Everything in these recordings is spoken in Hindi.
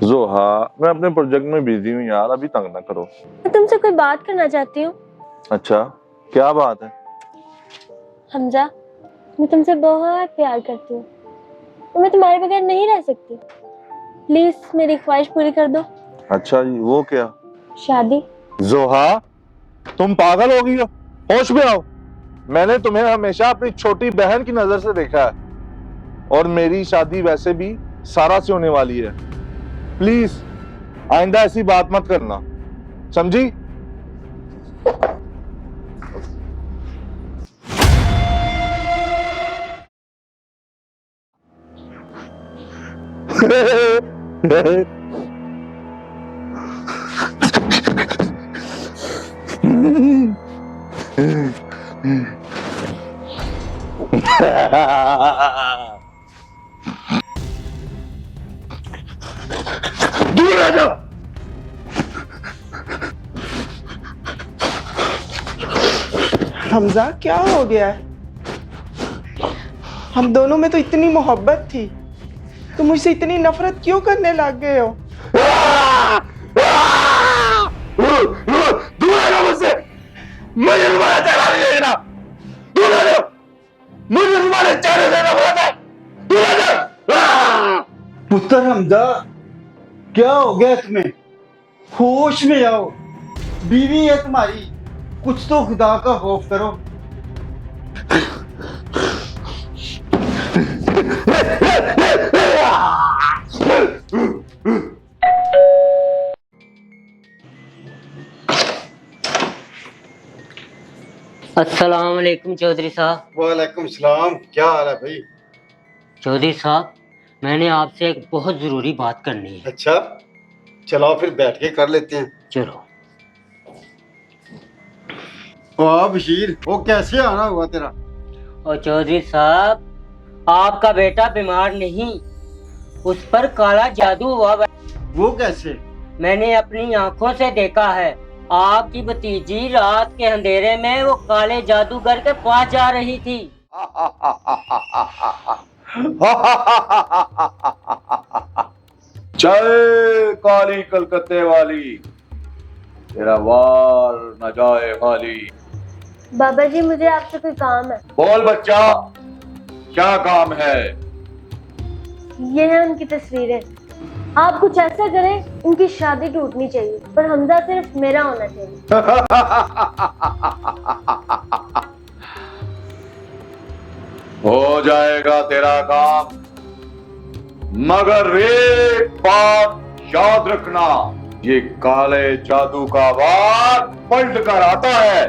जोहा, मैं अपने प्रोजेक्ट में बिजी हूँ यार, अभी तंग ना करो। मैं तुमसे कोई बात करना चाहती हूँ। अच्छा, क्या बात है? हमजा, मैं तुमसे बहुत प्यार करती हूँ और मैं तुम्हारे बगैर नहीं रह सकती। प्लीज मेरी ख्वाहिश पूरी कर दो। अच्छा जी, वो क्या? शादी। जोहा, तुम पागल हो गई हो? होश में आओ। मैंने तुम्हें हमेशा अपनी छोटी बहन की नजर से देखा है और मेरी शादी वैसे भी सारा से होने वाली है। प्लीज आइंदा ऐसी बात मत करना, समझी? दूर आ जाओ। हमजा, क्या हो गया है? हम दोनों में तो इतनी मोहब्बत थी, तुम मुझसे इतनी नफरत क्यों करने लग गए हो? दूर आ जाओ मुझसे। मुझे तुम्हारा चेहरा नहीं देखना। दूर आ जाओ। मुझे तुम्हारे चेहरे से नफरत है। दूर आ जाओ। पुत्र हमजा, क्या हो गया तुम्हें? होश में आओ। बीवी है तुम्हारी, कुछ तो खुदा का खौफ करो। अस्सलाम वालेकुम चौधरी साहब। वालेकुम सलाम, क्या हाल है भाई? चौधरी साहब, मैंने आपसे एक बहुत ज़रूरी बात करनी है। अच्छा, चलो फिर बैठ के कर लेते हैं। चलो। वाह बशीर, वो कैसे आना हुआ तेरा? और चौधरी साहब, आपका बेटा बीमार नहीं, उस पर काला जादू हुआ। वो कैसे? मैंने अपनी आंखों से देखा है। आपकी भतीजी रात के अंधेरे में वो काले जादूगर के पास जा रही थी। जय काली कलकत्ते वाली, तेरा वार न जाए खाली। बाबा जी, मुझे आपसे कोई काम है। बोल बच्चा, क्या काम है? ये है उनकी तस्वीरें। आप कुछ ऐसा करें, उनकी शादी टूटनी चाहिए, पर हमजा सिर्फ मेरा होना चाहिए। हो जाएगा तेरा काम, मगर एक बात याद रखना, ये काले जादू का वार पलट कर आता है।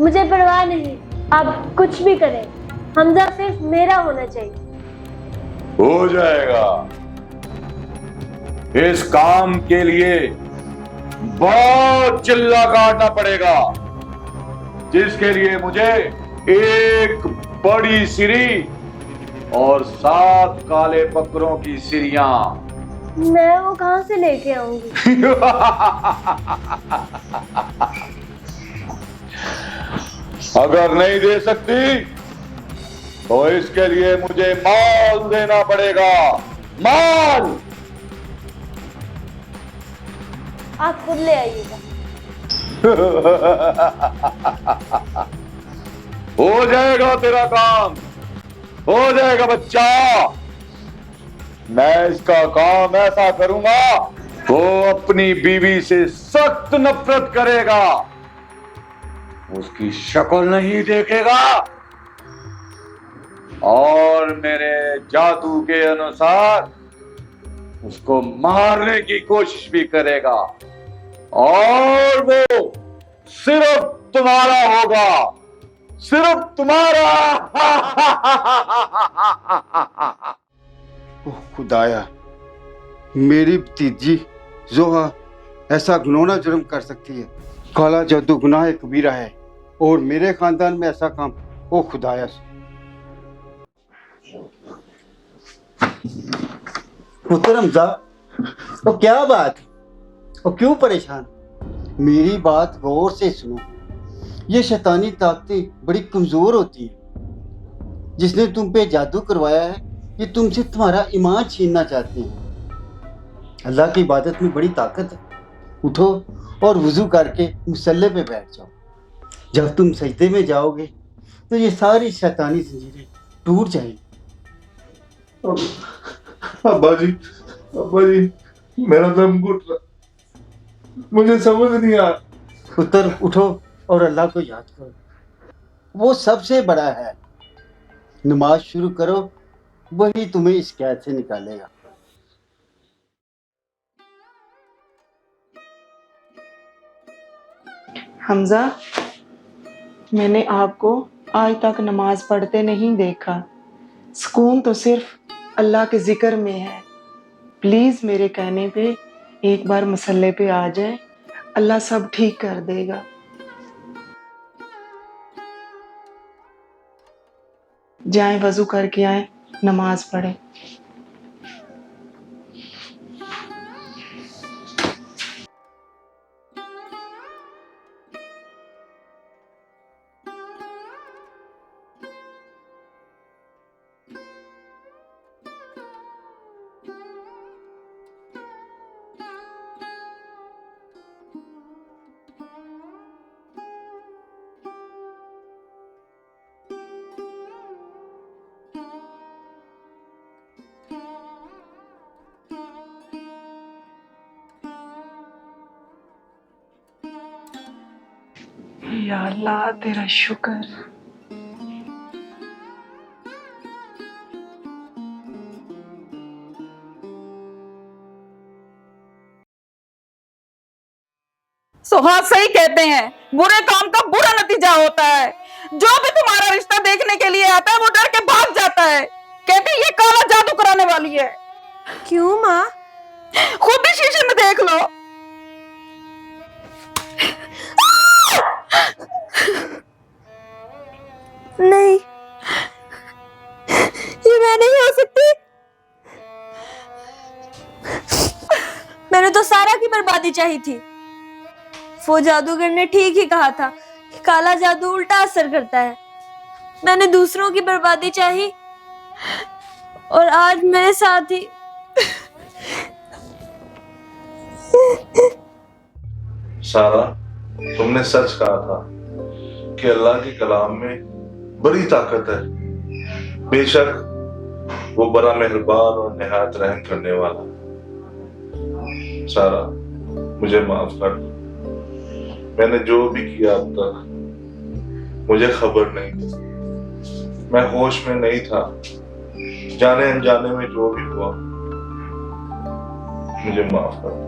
मुझे परवाह नहीं, आप कुछ भी करें, हमजा सिर्फ मेरा होना चाहिए। हो जाएगा। इस काम के लिए बहुत चिल्ला काटना पड़ेगा, जिसके लिए मुझे एक बड़ी सिरी और 7 काले बकरों की सिरियां। मैं वो कहां से लेके आऊंगी? अगर नहीं दे सकती तो इसके लिए मुझे माल देना पड़ेगा। माल आप खुद ले आइएगा। हो जाएगा तेरा काम, हो जाएगा बच्चा। मैं इसका काम ऐसा करूंगा, वो अपनी बीवी से सख्त नफरत करेगा, उसकी शक्ल नहीं देखेगा और मेरे जादू के अनुसार उसको मारने की कोशिश भी करेगा, और वो सिर्फ तुम्हारा होगा, सिर्फ तुम्हारा। ओह खुदाया, मेरी भतीजी जोहा ऐसा घिनौना जुर्म कर सकती है? काला जादू गुनाह कबीरा है और मेरे खानदान में ऐसा काम, ओ खुदाया। पुत्र हमजा, तो क्या बात, और क्यों परेशान? मेरी बात गौर से सुनो। ये शैतानी ताकतें बड़ी कमजोर होती हैं। जिसने तुम पे जादू करवाया है, ये तुमसे तुम्हारा ईमान छीनना चाहते हैं। अल्लाह की इबादत में बड़ी ताकत है। उठो और वुजू करके मुसल्ले पे बैठ जाओ। जब तुम सजदे में जाओगे तो ये सारी शैतानी जंजीरें टूट जाएंगी। अब्बा जी मेरा दम घुट रहा, मुझे समझ नहीं आ। पुत्र उठो और अल्लाह को याद करो, वो सबसे बड़ा है। नमाज शुरू करो, वही तुम्हें इस कैद से निकालेगा। हमजा, मैंने आपको आज तक नमाज पढ़ते नहीं देखा। सुकून तो सिर्फ अल्लाह के जिक्र में है। प्लीज मेरे कहने पे एक बार मसल्ले पे आ जाए, अल्लाह सब ठीक कर देगा। जाएं वजू करके आए, नमाज पढ़े। या अल्लाह तेरा शुक्र। सुहास सही कहते हैं, बुरे काम का बुरा नतीजा होता है। जो भी तुम्हारा रिश्ता देखने के लिए आता है वो डर के भाग जाता है। कहते हैं ये काला जादू कराने वाली है। क्यों माँ? खुद ही शीशे में देख लो। नहीं, ये मैं नहीं हो सकती। मैंने तो सारा की बर्बादी चाही थी। वो जादूगर ने ठीक ही कहा था कि काला जादू उल्टा असर करता है। मैंने दूसरों की बर्बादी चाही और आज मेरे साथ ही। सारा, तुमने सच कहा था कि अल्लाह के कलाम में बड़ी ताकत है। बेशक वो बड़ा मेहरबान और निहायत रहम करने वाला है। सारा, मुझे माफ कर दो। मैंने जो भी किया अब तक मुझे खबर नहीं थी, मैं होश में नहीं था। जाने अनजाने में जो भी हुआ मुझे माफ कर दो।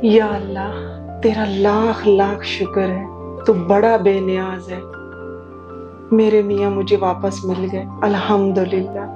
या अल्लाह तेरा लाख लाख शुक्र है, तू बड़ा बेनियाज है। मेरे मियाँ मुझे वापस मिल गए, अल्हम्दुलिल्लाह।